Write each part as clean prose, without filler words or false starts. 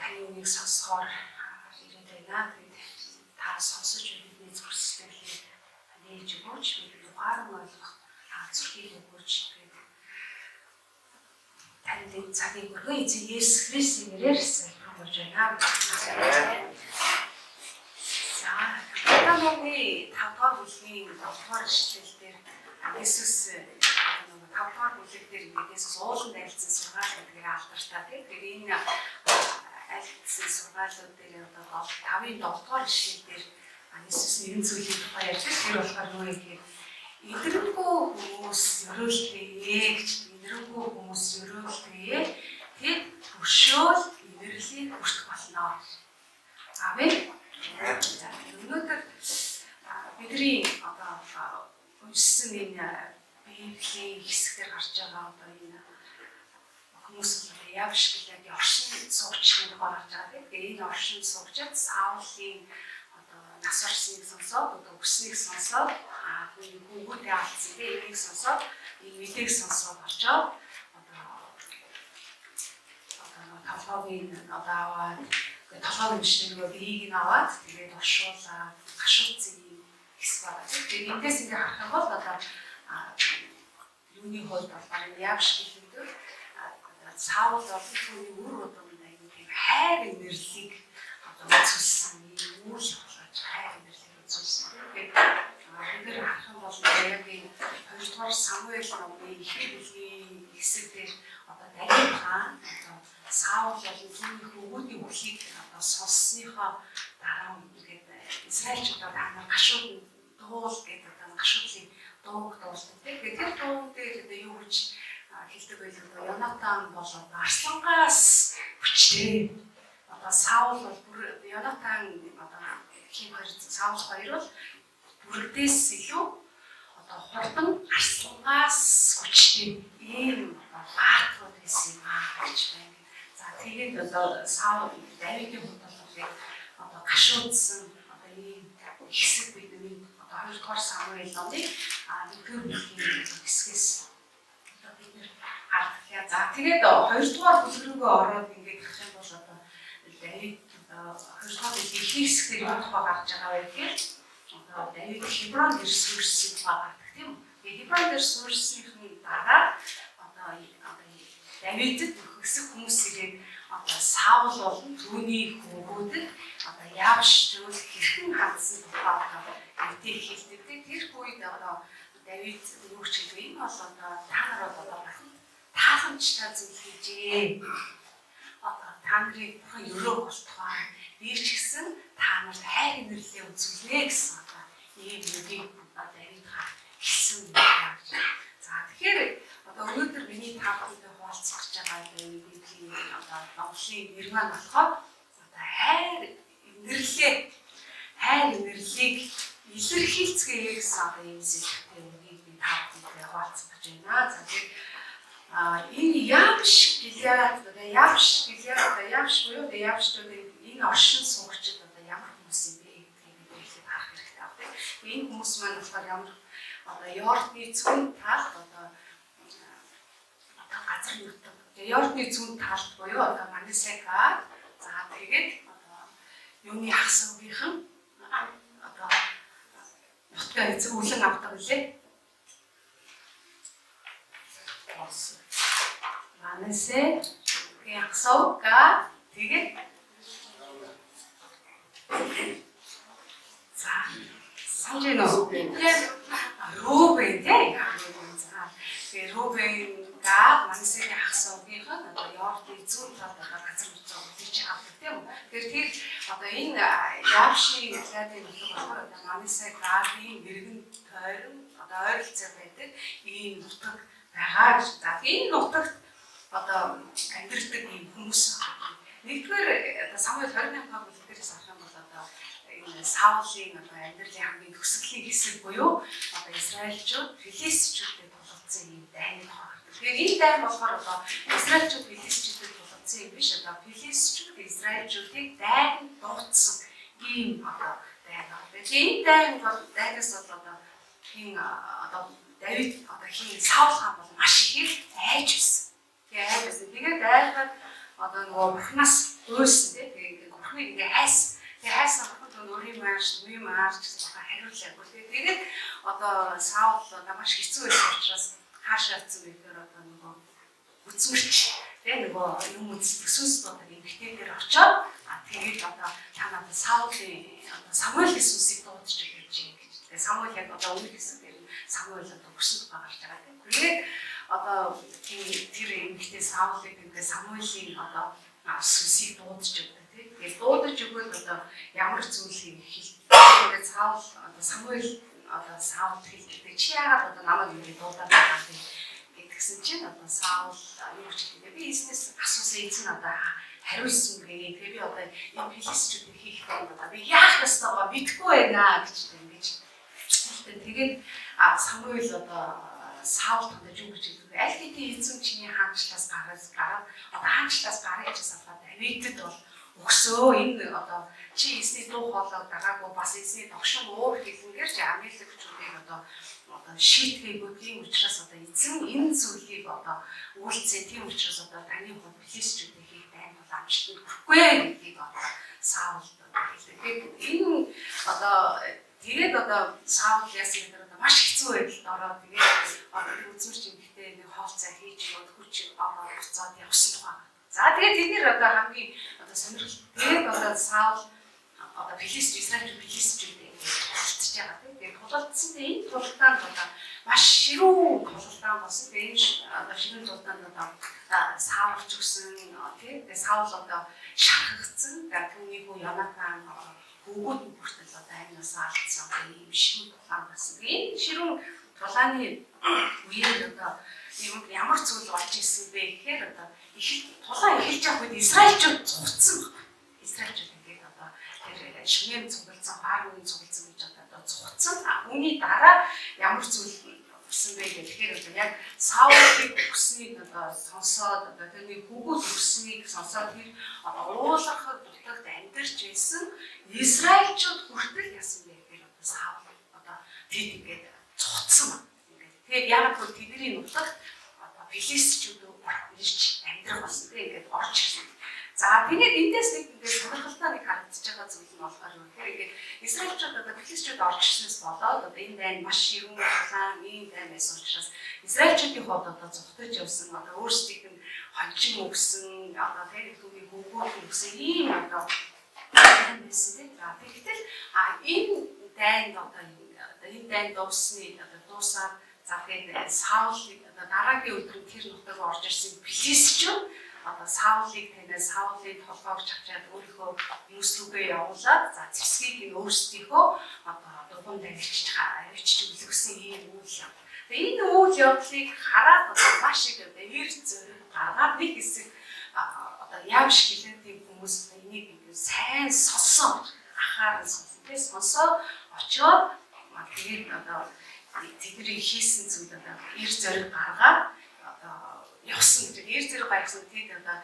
таны үнийг сонсохоор ирээд байна. Тэгээд та сонсож бидний зүрхсэлийг нээж өгөөч, бидний ухаан ойлгох зүрхийг өгөөч. Танд энэ цагийг өргөн эзэн Есүс Христосийн нэрээр залбирanгуйж байна. За, Матаны 5-р бүлгийн 7-р ишлэл дээр Есүс 5-р бүлэг дээр Есүс ууланд айлцсан сургаал гэдгээр алдартай. Тэгэхээр энэ айлцсан сургаалууд дээр одоо 5-ын 7-р ишлэл дээр Есүс нэгэн зүйлийн тухай ярьдаг. Тэр болохоор юу гэхээр эдгэрэнгүй хүмүүс өрөөлтөө гэж эдгэрэнгүй хүмүүс өрөөлтөө тэр өшөөл эвэрлийг хүртэх болно. Амен. Өнөөдөр бидний одоо уншсан энэ Библийн хэсгээр гарч байгаа одоо энэ хүмүүс явш гэдэг оршин суугчдыг гаргаж байгаа. Тэгээ энэ оршин суугчид Саулын одоо нас орсныг сонсоод одоо өснийг сонсоод хүүгүүдээ алдсан тийм энийг сонсоод энэ мэдээг сонсоод очоод одоо толгойн одоо аваад толгойн машиныг биеийг нь аваад тэгээд оршуулаад гашууцсан юм хэсэг байгаа. Тэгээд эндээс ингээ харах юм бол одоо юуны хувьд болохоор явш гэдэг Саул олон түүний үр удамд аягүй тийм хайр инэрлийг одоо үзүүлсэн юм үйл болж хайр инэрлийг үзүүлсэн. Тэгээд бид харах юм бол яг энэ 2-р Самуэль номын ихэнх бүлгийн хэсэг дээр одоо Давид хаан одоо Саул болон түүний хөвгүүдийн үхлийг одоо сонссныхоо дараа ингээд Израильчуудад та нар гашууд дуул гэдэг одоо гашуудлын дууг дуулдаг. Тэгээд тэр дууг дээр одоо юу гэж хэлдэг байлгүй одоо Йонатан бол арслангаас хүчтэй. Одоо Саул бол бүр Йонатан одоо хин хоёр Саул хоёр бол бүрдээс илүү одоо хурдан арслангаас хүчтэй ийм баатрууд байсан юм аа гэж байна. За тэгээд одоо Саул Давидын хувьд бол одоо гашуудсан одоо ийм хэсэг бидний одоо 2-р Самуэль номын 1-р бүлгийн хэсгээс одоо бид нэр хардгая. За тэгээд 2-р бүлэг рүүгээ ороод ингээд харах юм бол одоо Давид одоо 2-р бүлгийн хэсгээр юу тухай гарч байгаа вэ гэхээр одоо Давид Хеброн дээр суурьсан тухай гардаг тийм үү? Тэгээд Хеброн дээр суурьсныхын дараа одоо Давидэд өсөх хүмүүс ирээд одоо Саул болон түүний хүүгүүдэд одоо явш зүйл хэрхэн хандсан тухай мэдээ хэлдэг. Тэр үед одоо Давид юу ч хэлдэг юм бол одоо та нар одоо тааламжтай зүйл хийжээ. Одоо та нарыг бурхан өрөө болтугай. Би ч гэсэн та нарт хайр инэрлээ үзүүлнэ гэсэн одоо ийм үгийг Давид хэлсэн юм. За тэгэхээр одоо өнөөдөр миний тааламжтай хуваалцах гэж байгаа энэ Библийн одоо номлын нэр маань болохоор одоо хайр инэрлийг илэрхийлцгээе гэсэн одоо ийм сэдвтэй үгийг би тааламжтай хуваалцах гэж байна. За тэгээд энэ явш буюу энэ оршин суугчид одоо ямар хүмүүс юм бэ гэдгийг бид харах хэрэгтэй байна. Энэ хүмүүс маань болохоор ямар одоо Йордны зүүн талд одоо газар нутаг. Йордны зүүн талд буюу одоо Манасека. За тэгээд одоо юуны хасуугийнхан одоо нутгаа эзэмлэн авдаг үлээ. Манасэ хасууга тэгээд за санжин уу? Рубен тийм. За тэгээд Рубен Манасегийн хасуугийнхан одоо Йордны зүүн талд байгаа газар нутаг үлээж авдаг тийм үү? Тэгэхээр одоо энэ явшны талын нутаг болохоор одоо Манасегийн иргэн тойрон одоо ойролцоо байдаг ийм нутаг байгаа гэж. За энэ нутагт одоо амьдардаг ийм хүмүүс нэгдүгээр одоо Самуэль 28-р бүлгээс харах юм бол одоо энэ Саулын одоо амьдралын хамгийн төгсгөлийн хэсэг буюу одоо Израильчууд Филистичүүдэд тулгцсан ийм дайны тухай. Тэгэхээр энэ дайн болохоор одоо Израильчууд Филистичүүдэд тулгцсан юм биш одоо Филистичүүд Израильчуудыг дайн дуудсан ийм одоо дайн байна. Тэгэхээр энэ дайн бол дайнаас бол одоо хин одоо Давид одоо хин Саул хаан бол маш их айж байсан. Тэгээд айж байсан. Тэгээд айхад одоо нөгөө Бурханаас өөрсөн тийм ингээд Бурханыг ингээд хайсан. Тэгээ хайсан Бурхан өөрийн марж гэсэн хариулаагүй тийм. Тэгээд одоо Саул одоо маш хэцүү байсан учраас хаашаа атсан бэ гэхээр одоо нөгөө үзмэрч тийм нөгөө юм үздэг сүнс дотор эмгтээгээр очоод тэгээд одоо та надад Саулын одоо Самуэлийн сүнсийг дуудаж ирж байгаа гэж. Тэгээ Самуэль яг одоо өмнөх хэсэг дээр Самуэль одоо өсөж гарч байгаа тийм. Тэгээд одоо тэр эмгтээ Саулыг ингээд Самуэлийн одоо сүнсийг дуудаж өгдөг тийм. Тэгээд дуудаж өгвөл одоо ямар зүйлийг хэлдэг. Саул одоо Самуэль одоо Саулд хэлдэг. Чи яагаад одоо намайг ингэ дуудаад байгаа юм гэдгсэн чинь одоо Саул юу ч хэлээ. Би эзнээс асуусан эзэн одоо хариулсан гээ. Тэгээ би одоо энэ филистчүүдийг хийх юм одоо би яах ёстойгоо мэдэхгүй байна гэж ингэж хэлсэн. Тэгээд Самуэль одоо Саулд хандаж юу гэж хэлдэг. Аль хэдийн эзэн чиний хаанчлаас гараад одоо хаанчлаас гарах гэж асууад Давидэд бол өгсөө энэ одоо чи эзний дуу хоолой дагаагүй бас эзний тогшин уур хэлнгээр чи амилагчдыг одоо шийтгээгүй тийм учраас одоо эзэн энэ зүйлийг одоо үйлцээ тийм учраас одоо таны хувьд филистчүүдийг хийх дайн бол амжилтанд хүрэхгүй гэдгийг одоо Саул хэлдэг. Энэ одоо тэгээд одоо Саул яасан гэдэг одоо маш хэцүү байдалд ороод тэгээд одоо үзмэрч эмэгтэй нэг хоолцоо хийж хүч аваад буцаад явсан тухай. За тэгээд тэд нэр одоо хамгийн одоо сонирхолтой тэгээд одоо Саул одоо Израиль филистчүүдийг тулалдж байгаа тийм. Тэгээд тулалдсан энэ тулалдаанд одоо маш ширүүн тулалдаан болсон. Тэгээд энэ одоо ширүүн тулалдаанд одоо Саул ч гэсэн тийм. Тэгээд Саул одоо шархагдсан. Тэгээд түүний хүү Йонатан бүгд бүртэл одоо амнаас алдсан ийм ширүүн тулаан болсон. Энэ ширүүн тулааны үеэр одоо ямар зүйл болж ирсэн бэ гэхээр одоо тулаан эхэлж байгаа үед Израильчууд цугцсан байна. Израильчууд ингээд одоо тэр шимээн цугласан, фармын цугласан гэж одоо цугцсан. Үүний дараа ямар зүйл болсон бэ гэхээр одоо яг Саулыг өгснийг одоо сонсоод одоо тэрний бүгд өгснийг сонсоод тэр одоо уулах дутагт амьдарч байсан Израильчууд хүртэл яасан бэ гэхээр одоо Саул одоо тэд ингээд цугцсан. Тэгээд яг л тэдний нутагт одоо филистчүүд ирж амьдрах болсон тийм ингээд орж ирсэн. За тэгээд эндээс нэг ингээд сонирхолтой нэг харагдаж байгаа зүйл нь болохоор юу гэхээр ингээд Израильчууд одоо филистчүүд орж ирснээс болоод одоо энэ дайн маш ширүүн улаан ийм дайн байсан учраас Израильчуудын хувьд одоо зүгтэж явсан одоо өөрсдийнх нь хончин өгсөн одоо тэр түүний хөвгүүд өгсөн ийм одоо дайн байсан тийм. За тэгэхдээ энэ дайнд одоо энэ дайн дуусны одоо дуусаад за тэгээд Саулыг одоо дараагийн өдөр тэр нутаг орж ирсэн филистчүүд одоо Саулыг танаас Саулын толгойг чавчаад өөрийнхөө юус рүүгээ явуулаад за зэвсгийг нь өөрсдийнхөө одоо дугуйн тавьчих өлгсөн ийм үйл явдал. Тэгээ энэ үйл явдлыг хараад одоо маш их одоо эр зөрөг гаргаад нэг хэсэг одоо яв шиг хилэнтийн хүмүүс энийг ингэ сайн сонсоо ахаар сонсон. Тэгээ сонсоод очоод тэгээд одоо тэдний хийсэн зүйл одоо эр зөрөг гаргаад явсан гэдэг. Эр зэрэг гаргасан тийм одоо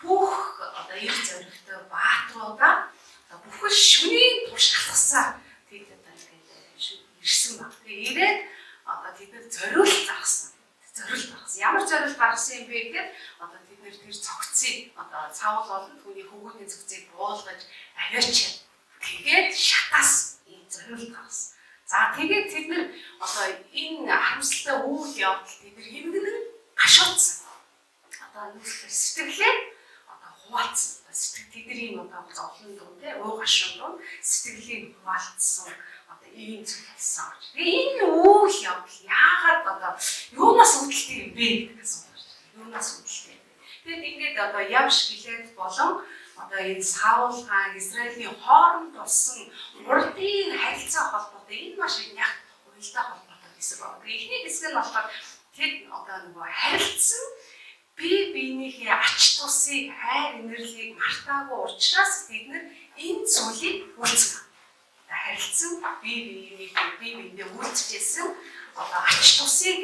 бүх одоо эр зоригтой баатруудаа бүхэл шүний турш алхсан тийм одоо ингээд ирсэн баг. Тэгээ ирээд одоо тэд нэр зориулт гаргасан. Зориулт гаргасан. Ямар зориулт гаргасан юм бэ гэхээр одоо тэд нэр тэр цогцыг одоо Саул болон түүний хөвгүүдийн цогцыг буулгаж аваач. Тэгээд шатаас ийм зориулт гаргасан. За тэгээд тэд нэр одоо энэ харамсалтай үйл явдал тэд нэр хэмнэн гашуудсан. Сэтгэлээ одоо хуваалцсан. Тэдний одоо зовлон дунд те уу гашуун дунд сэтгэлийн хуваалцсан одоо ийм зүйл хэлсэн. Тэгээ энэ үйл явдал яагаад одоо юунаас үүдэлтэй юм бэ гэдэг асуулт байна. Юунаас үүдэлтэй. Тэгэд ингээд одоо явш гэлээд болон одоо энэ Саул хаан Израилийн хооронд болсон урдын харилцаа холбоотой энэ маш их яг уялдаа холбоотой хэсэг байна. Эхний хэсэг нь болохоор тэд одоо нөгөө харилцсан бие биенийхээ ач тусыг хайр инэрлийг мартаагүй учраас бид нар энэ зүйлийг үйлцэн. Харилцсан бие биендээ үйлцэжсэн одоо ач тусыг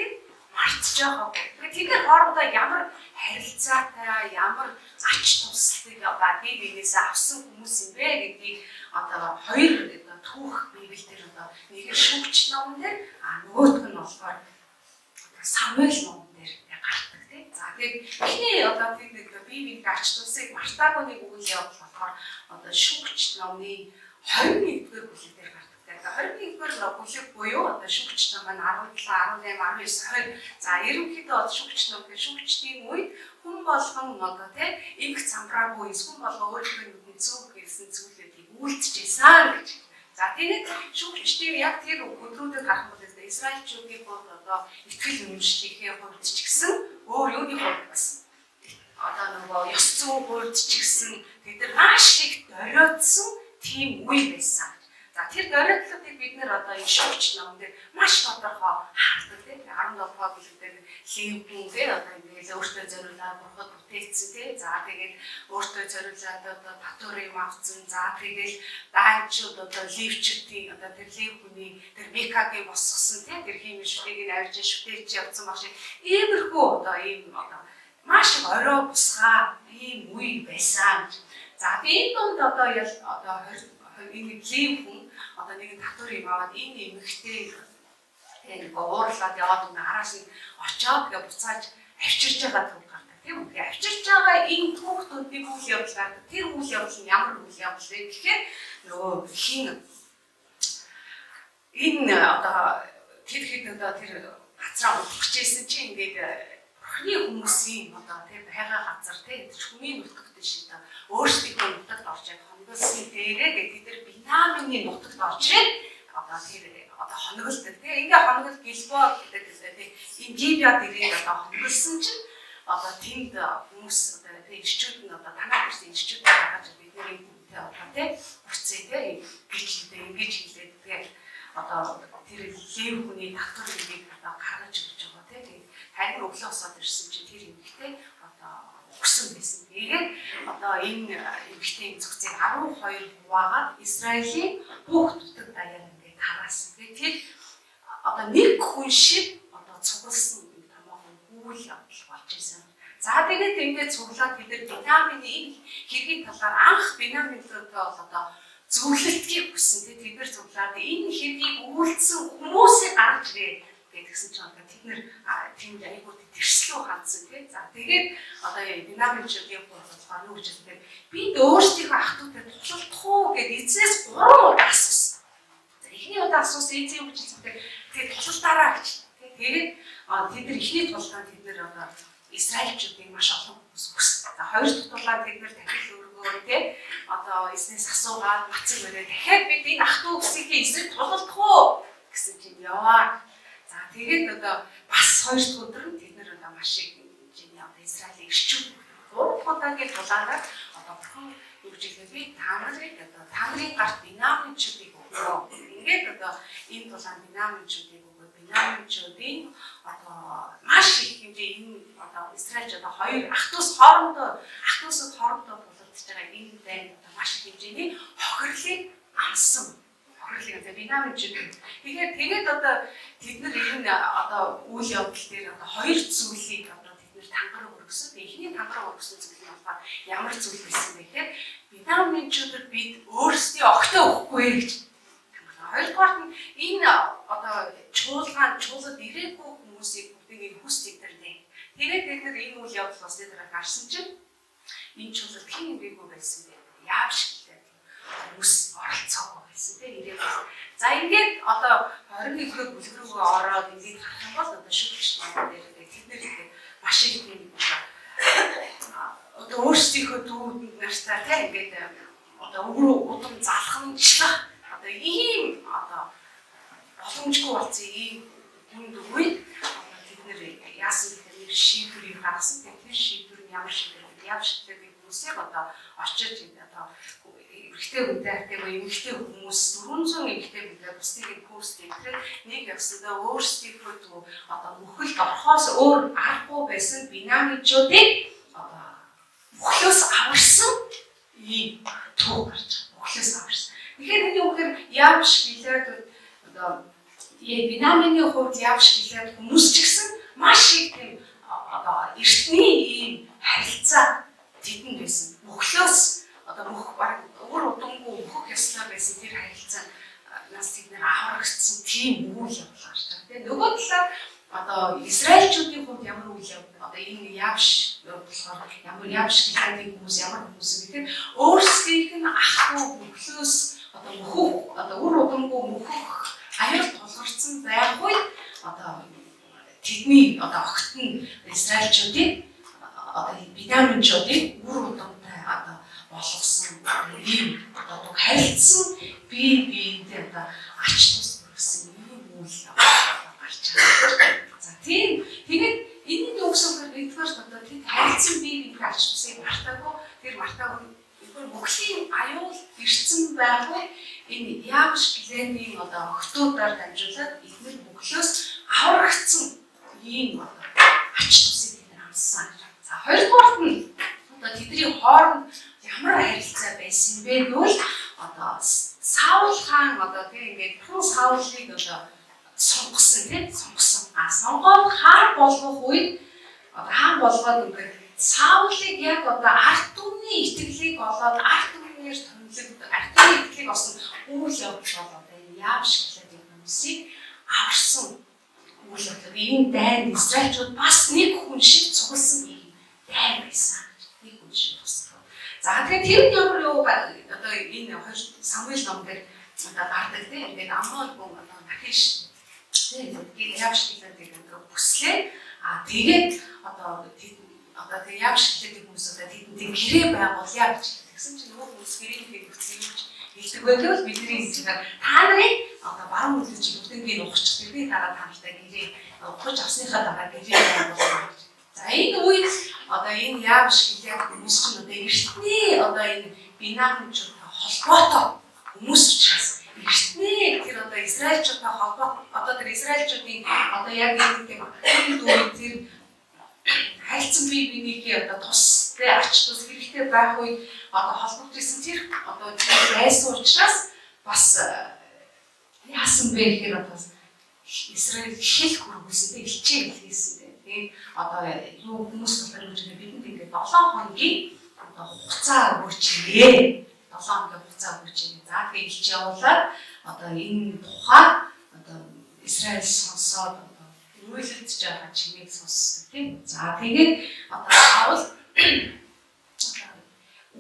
мартаж байгаа. Тэгэхээр хоорондоо ямар харилцаатай, ямар ач тусыг одоо бие биенээс авсан хүмүүс юм бэ гэдгийг одоо хоёр түүх Библиэлд одоо нэг нь Шүүгч номон дээр нөгөөх нь болохоор Самуэль номон дээр гардаг тийм. За тэгээд эхний одоо тэр нэг бие биений арчлуулсыг мартаагүй нэг үйл явдал болохоор одоо шүүгч номны 21-р бүлэг дээр гардаг. 21-р бүлэг буюу одоо шүүгч ном маань 17, 18, 19, 20. За ерөнхийдөө шүүгч ном гэх шүүгчдийн үед хүн болгон одоо тийм эмх замбраагүй хүн болгон өөрийнхөө зүг гэсэн зүйлүүдийг үйлдчихсэн гэж. За тэгээд шүүгчдийн яг тэр өдрүүдэд гарах бол Израильчүүдийн бол одоо итгэл үнэмшлийнхээ хувьд ч гэсэн өөр юуны хувьд бас одоо нөгөө ёс зүйн хувьд ч гэсэн тэд нар маш их доройтсон тийм үе байсан. За тэр дөрөдлөлтийг бид нэр одоо энэ шүүгч ном дээр маш тодорхой хардаг тийм 17 бүлэгдэр левбүн дээр одоо ингээд өөртөө зориулаад бурхад бүтээсэн тийм за тэгээд өөртөө зориулаад одоо татвар юм авсан за тэгээд даанчууд одоо левчүүдийн одоо тэр левбүний тэр мекагийн босгосон тийм тэр химишүүдийг авч шүтээж явсан баг шиг иймэрхүү одоо ийм одоо маш их орой бусгаа ийм үе байсан. За энэ донд одоо энэ левбүн одоо нэг татвар юм аваад энэ эмэгтэй нэг уурлаад яваад нэг араас нь очоод тэгээ буцааж авчирж байгаа төв гардаг тийм үү. Тэгээ авчирж байгаа энэ хүүхдүүдийн үйл явдал гардаг. Тэр үйл явдал нь ямар үйл явдал вэ гэхээр нөгөө хин энэ одоо тэр хэд одоо тэр газраа удах гэжсэн чинь ингээд бурхны хүмүүсийн одоо тэр байгаа газар тийм хүний нутагт шин та өөрсдийнхөө нутагт орчод хоногсон дээрээ гэдэг тэр Бинамины нутагт орчод одоо тэр одоо хоноглдог тийм ингээ хоногл Гилбо гэдэг энэ Гибяд ирээд одоо хоноглсон чинь одоо тэнд хүмүүс одоо тийм ирчүүд нь одоо танаа гэсэн ирчүүд гаргаж бид нэр энэ одоо тийм буцээ тийм ингэж хэлээд тэгээд одоо тэр лев хүний татвар юмыг одоо гаргаж өгч байгаа тийм харин өглөө усаад ирсэн чинь тэр эмэгтэй одоо өгсөн байсан. Тэгээд одоо энэ эмэгтэй зөвхөн 12 хуваагаад Израилийн бүх нутаг даяар ингээд тараасан. Тэгээд одоо нэг хүн шиг одоо цугласан томоохон үйл явдал болж ирсэн. За тэгээд ингээд цуглаад бид нар Бинамины энэ хэргийн талаар анх Бинаминтойгоо бол одоо зөвлөлтгийг хүссэн. Тэгээд бид нар цуглаад энэ хэргийг үйлдсэн хүмүүсийг гаргаж ирээ гэдгсэн чинь одоо тэд нэр тийм айгуу тэрслүү хандсан тийм. За тэгээд одоо Бинаминчуудын болохоор юу гэж хэлдэг бид өөрсдийнхөө ах トゥ утай туслах уу гэд эзнээс 3 удаа асуусан. За эхний удаа асуусан эзэн юу гэж хэлдэг тэгээд туслалаараа гэж. Тэгээд тэд нар эхний тулгаанд тэд нэр одоо Израильчуудыг маш олон хүмүүс хүссэн. За хоёр дахь тулгаанд тэд нэр дахиж өргөөр тийм одоо эзнээс асуугаад бацаг өрөө дахиад бид энэ ах トゥ усгийн эсрэг тулгах уу гэсэн чинь яваа. За тэгээд одоо бас хоёр дахь өдөр нь тэд нэр одоо маш их хэмжээний одоо Израилийн ирчүүд 3 удаагийн тулгаанаар одоо бурхан юу гэж хэлдэг би та нарын гарт Бинаминчуудыг өгөө. Ингээд одоо энэ тулгаан Бинаминчуудыг өгөө. Бинаминчуудын одоо маш их хэмжээ энэ одоо Израильч одоо хоёр ах トゥ ус хоорондоо тулгардж байгаа энэ дайн одоо маш их хэмжээний хохирлыг амсан. За Бинаминчууд. Тэгээд одоо тэд нар энэ одоо үйл явдал дээр одоо хоёр зүйлийг одоо тэд нар тангараг өргөсөн. Эхний тангараг өргөсөн зүйл нь болохоор ямар зүйл байсан бэ гэхээр Бинаминчуудад бид өөрсдийн огтоо өгөхгүй гэж. Хоёрдугаар нь энэ одоо чуулгад ирээгүй хүмүүсийг бүгдийг хүсдэг тэрнээ. Тэгээд бид нар энэ үйл явдал бас дээр гарсан чинь энэ чуулгад хэн ирээгүй байсан бэ? Яавш гэлээ. Хүмүүс оролцоогүй байсан тийм ирээгүй. За ингээд одоо 21-р бүлэг рүү ороод ингээд харах юм бол одоо шүлгч нар дээр тэд нэр маш их тийм одоо өөрсдийнхөө дүүд нартай тийм ингээд одоо удам залхамжлах одоо ийм одоо боломжгүй болсон ийм хүнд үед тэд нэр яасан гэдэг нэг шийдвэрийг гаргасан. Тэр шийдвэр нь ямар шийдвэр вэ? Ямар шийдвэр хүмүүсийг одоо очиж одоо эмэгтэй хүнтэй эмэгтэй хүмүүс 400 эмэгтэй хүнтэй бусдыг пост хийхээр нэг явсандаа өөрсдийнхөө одоо мөхөлд орохоос өөр аргагүй байсан Бинаминчуудыг одоо мөхлөөс аварсан ийм төв гарч мөхлөөс аварсан. Тэгэхээр энэ үгээр явж гэлээд одоо Бинамины хувьд явж гэлээд хүмүүс ч гэсэн маш их тийм одоо эртний ийм харилцаа тэдэнд байсан. Мөхлөөс одоо мөх баг өөр удамгүй мөхөх ёстой байсан тэр харилцаа нас тэд нэр аврагдсан тийм үйл явдал гарч байгаа. Тэгээ нөгөө талаар одоо Израильчүүдийн хувьд ямар үйл явдал одоо энэ явж хүмүүс гэдэг өөрсдийнх нь ахгүй мөхлөөс одоо мөхөх одоо үр удамгүй мөхөх аюул тулгарсан байх үед одоо тэдний одоо огт нь израильчуудыг одоо Биньяминчуудыг үр удамтай одоо болгосон ийм одоо харилцсан биедээ одоо ач тус бүрсэн ийм үйл гарч байгаа. За тийм тэгээд энэний өгсөөр нэгдүгээр одоо тэд харилцсан биеийн ач тусыг мартаагүй тэр мартаагүй мөхлийн аюул ирсэн байхгүй энэ Ямш Гиленийн одоо охтуудаар дамжуулаад эдгээр мөхлөөс аврагдсан ийм ач тусыг тэд амссан. За хоёрдугаарт нь одоо тэдний хооронд ямар харилцаа байсан бэ гэвэл одоо Саул хаан одоо тийм ингээд хүн Саулыг одоо сонгосон тийм сонгоод хаан болгох үед одоо хаан болгоод ингээд Саулыг яг одоо ард түмний итгэлийг олоод ард түмнээр томилогд ард түмний итгэлийг олсон үйл явдал бол одоо энэ Ямш Гиленийн хүмүүсийг аварсан үйл явдал. Энэ дайнд Израильчууд бас нэг хүн шиг цугласан юм дайн байсан. Нэг хүн шиг тусгав. За тэгэхээр тэр нь ямар юу одоо энэ хоёр Самуэль ном дээр одоо гардаг тийм ингээд Амон хүн одоо Нахиш тийм Ямш Гиленийг ингээд бүслээ. Тэгээд одоо тэг Ямш Гиленийн хүмүүс одоо тэдний гэрээ байгуулъя гэж тэгсэн чинь нөгөө хүмүүс гэрээний хөтөлбөр юу гэж хэлдэг вэ гэвэл бидний хэлдэг та нарын одоо баруун үлдэж бүгднийг ухчих тэрний дараа та нартай гэрээ ухаж авсныхаа дараа гэрээ байгуулъя. За энэ үед одоо энэ Ямш Гиленийн хүмүүс чинь одоо эртний одоо энэ Биньяминчуудтай холбоотой хүмүүс учраас эртний тэр одоо Израильчуудтай холбоо одоо тэр Израильчуудын одоо яг энэ үед тэр харилцан бие бинийхээ одоо тус тэ ач тус хэрэгтэй байх үед одоо холбогдсон тэр одоо байсан учраас бас яасан бэ гэхээр одоо Израиль хэл хөрвүүлсэн тэ хичээл хийсэн тэ. Тэгээд одоо юу хүмүүс болохоор бидэнд ингээд 7 хоногийн одоо хугацаа өгөөч. 7 хоногийн хугацаа өгөөч. За тэгээд хэлж явуулаад одоо энэ тухай одоо Израиль сонсоод үйлдэж байгаа чимээг сонсдог тийм. За тэгээд одоо Саул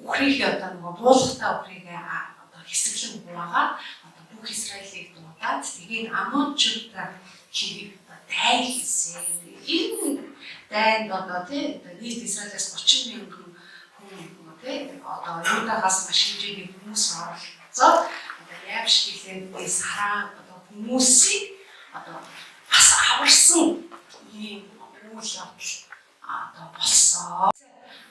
Үхрийнхээ одоо нөгөө буулгатай Үхрийг одоо хэсэглэн хуваагаад одоо бүх Израилийг дуудаад тэгээд Амончуудаа хэрэг дай хийсэн. Энэ дайнд одоо тийм нийт Израилээс 30,000 хүн тийм одоо Юдагаас маш хэмжээний хүмүүс оролцоод одоо Ямш Гиленийн сараа одоо хүмүүсийг одоо бас аварсан ийм үйл явдал одоо болсон.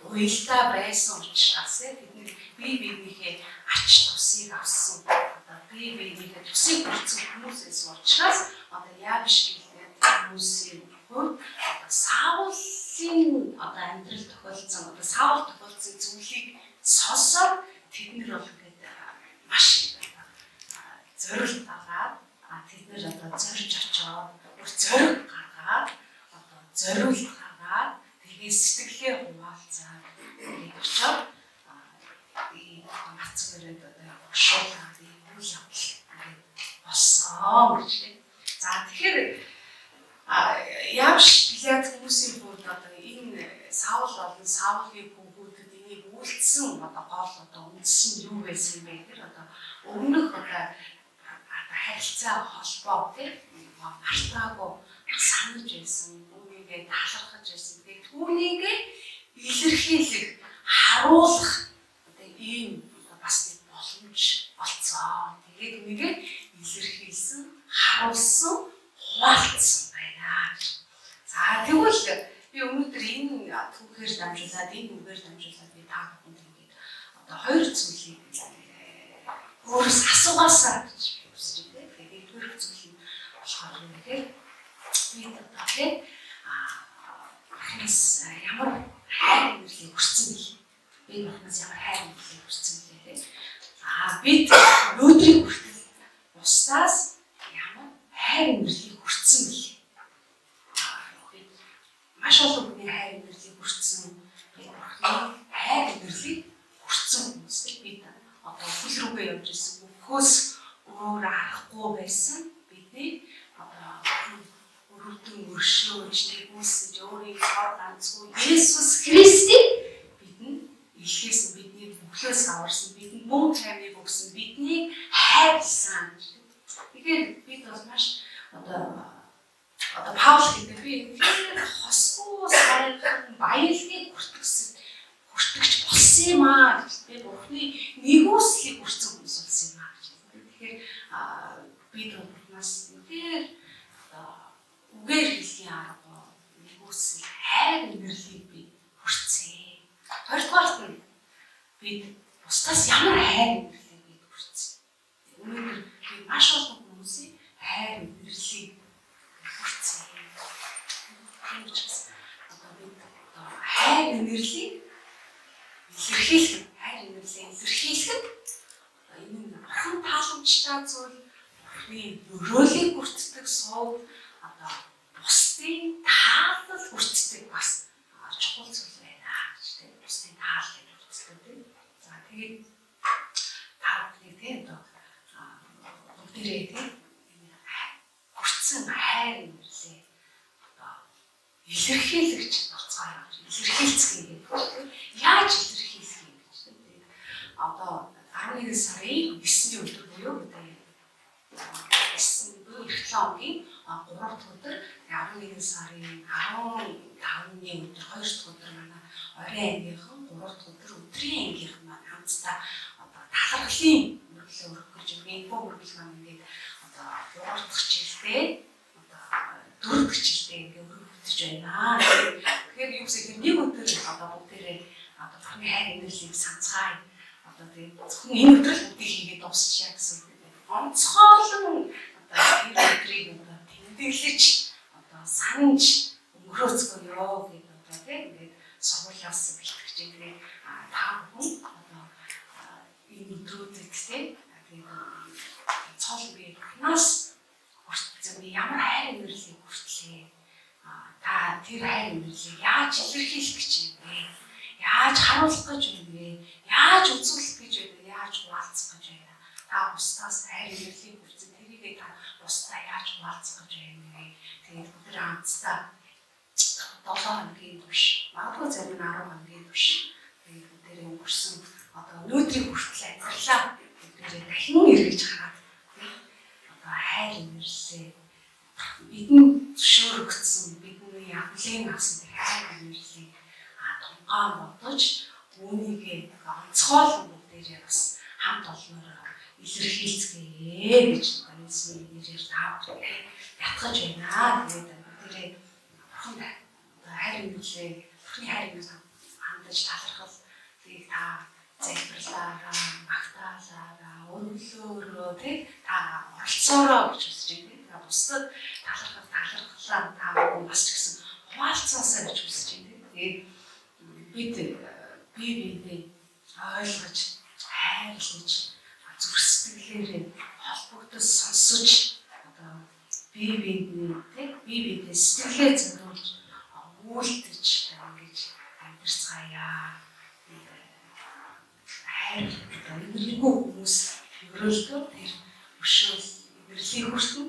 Уялдаа байсан учраас бидний бие биенийхээ ач тусыг авсан одоо бие биенийхээ тусыг хүртсэн хүмүүсээс учраас одоо Ямш Гиленийн хүмүүсийн хувьд одоо Саулын одоо амьдрал тохиолдсон одоо Саул тохиолдсон зүйлийг сонсоод тэд нар бол ингээд маш зорилт аваад тэд нар одоо зорж очоод зориг гаргаад одоо зориулт гаргаад тэгээд сэтгэлээ хуваалцаад тэгээд очоод ийм нацгэрээд одоо гшуулаад ийм үйл явдал болсон гэж тийм. За тэгэхээр Ямш Гиленийн хүмүүсийн хувьд одоо энэ Саул болон Саулын хүүхдүүд энийг үйлдсэн одоо гол одоо үндсэн юу байсан бэ гэхээр одоо өмнөх одоо харилцаа холбоо тийм мартаагүй санаж байсан, үүнийгээ талархаж байсан. Тэгээд түүнийгээ илэрхийлэх, харуулах одоо ийм бас нэг боломж олцоо. Тэгээд үүнийгээ илэрхийлсэн, харуулсан, хуваалцсан байна. За тэгвэл би өнөөдөр энэ түүхээр дамжуулаад, энэ үгээр дамжуулаад би та бүхэнд ингээд одоо хоёр зүйлийг өөрөөс асуугаасаа гэж хүсэж байна. Тэгээд төрөх зүйл болохоор юм гэхээр би одоо тийм ахнаас ямар хайр нэрлийг хүрсэн бэл. Би ахнаас ямар хайр нэрлийг хүрсэн бэлээ тийм. Бид өнөөдрийн хүртэл бусдаас ямар хайр нэрлийг хүрсэн бэл. Маш олон хүний хайр нэрлийг хүрсэн. Би ахны хайр нэрлийг хүрсэн хүмүүстэй бид одоо хөл рүүгээ явж ирсэн. Өхөөс өөр арахгүй байсан бидний одоо өрөвдөн өршөөж тэгүүлсэж өөрийн цор ганцгүй Есүс Христийг бидэнд илгээсэн бидний өглөөс аварсан бидэнд мөн таймыг өгсөн биднийг хайрлсан. Тэгэхээр бид бол маш одоо Паул гэдэг би үнэхээр хосгүй сайхан баялагийг хүртэгч болсон юм аа гэж би Бурхны нэгүслийг хүртсэн хүмүүс болсон юм аа гэж. Тэгэхээр бид бас үнэхээр үгээр хэлхийн арга нэгүсэл хайр инэрлийг би хүртсэн. Хоёрдугаарт нь бид бусдаас ямар хайр инэрлийг бид хүртсэн. Өнөөдөр би маш олон хүмүүсийн хайр инэрлийг хүртсэн. Хайр инэрлийг илэрхийлэх энэ бурхан тааламжтай зүйл, бурхны өрөөлийг хүртдэг суув, бусдын таалал хүртдэг бас чухал зүйл байна гэж тийм бусдын тааллыг хүртдэг тийм. За тэгээд та бүхний тийм бүгдээрээ тийм хүртсэн хайр инэрлээ илэрхийлэгч болцгоо илэрхийлцгээе гэдэг. Яаж илэрхийлэх юм гэж тийм. 11 сарын 9-ний өдөр буюу Эртлийн оногийн 3 дахь өдөр 11 сарын 15-ны өдөр 2 дахь өдөр манай орой ангийнхан 3 дахь өдөр өдрийн ангийнхан маань хамтдаа талархлын мөрөглөө өргөх гэж инфо мөрөглөх маань ингээд 3 дахь жилдээ 4 дахь жилдээ ингээд өргөгдөж байна. Тэгэхээр юу гэсэн нэг өдөр бүгдээрээ бурхны хайр инэрлийг санацгаая. Тэгээд зөвхөн энэ өдөр л үдийг хийгээд дуусчихъя гэсэн үг байна. Онцгойлон энэ өдрийг тэмдэглэж санаж өнгөрөөцгөөё гэдэг тийм ингээд сургуулиас бэлтгэж ингээд та бүхэн энэ өдрүүдэд тийм цол би бурхнаас хүртсэн би ямар хайр инэрлийг хүртлээ. Та тэр хайр инэрлийг яаж илэрхийлэх гэж юм бэ? Яаж харуулах гэж юм бэ? Яаж үзүүлэх гэж байна? Яаж хуваалцах гэж байна? Та бусдаас хайр инэрлийг хүртсэн тэрийг та бусдаа яаж хуваалцах гэж байна вэ? Тэгээд бүгд хамтдаа 7 хоногийн турш, магадгүй зарим 10 хоногийн турш тэгээд бүгдээрээ өнгөрсөн өнөөдрийн хүртэл амьдралаа бүгдээрээ дахин эргэж хараад хайр инэрлээ бидэнд зөвшөөрөгдсөн бидний авлын авсан хайр инэрлийг тунгаан бодож үүнийг онцгойлон бүгдээрээ бас хамт олноор илэрхийлцгээе гэж Есүсийн нэрээр та бүхэнд ятгаж байна. Тэгээд бүгдээрээ бурхан хайр инэрлээ бурхны хайр инэрлийг хандаж талархал тийг та залбирлаараа магтаалаараа өнөөлөөрөө тий та оролцоороо гэж хүсэж байна. Бусдад талархлаа та бүхэн бас ч гэсэн хуваалцаасаа гэж хүсэж байна. Тэгээд бид биеийг ойлгож, хайрлаж, зүрх сэтгэлээрээ холбогдож сонсож биеийг сэтгэлээ зориулж үйлдэж ингэж амьдарцгаая. Хайр энэргүй хүмүүс өрөөлдөө тэр өшөөл инэрлийг хүртэн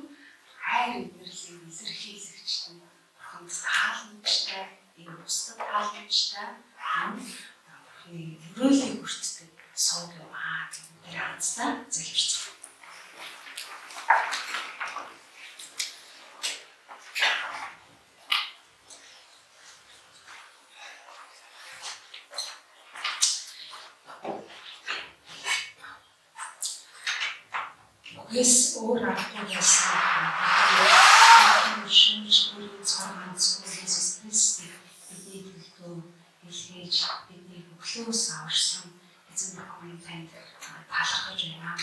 хайр инэрлийг илэрхийлэгч нь бурханд тааламжтай энэ бусдад тааламжтай бурхны өрөөлийг хүртдэг сууг юм аа гэдэг хамтдаа залбирцгаая. Yes, ora todas шүүж бүрийн цаанаас Есүс Христ бидний төлөө илгээж бидний өглөөс аварсан эзэн бурхны танд талархаж байна.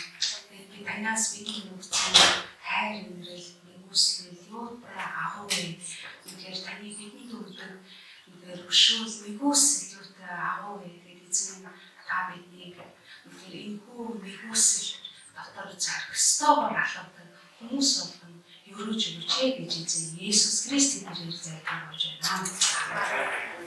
Би танаас бидний өгсөн хайр инэрл нэгүсэл юутай агуу үнээр таны бидний өгдөг үнээр өшөөл нэгүсэл юутай агуу гэдэг эзэн та биднийг үнээр энэхүү нэгүсэл дотор зоригстойгоор алхавдаг хүмүүс болгон өрөөж өгчээ гэж эзэн Есүс Христийн нэрээр залбирч байна.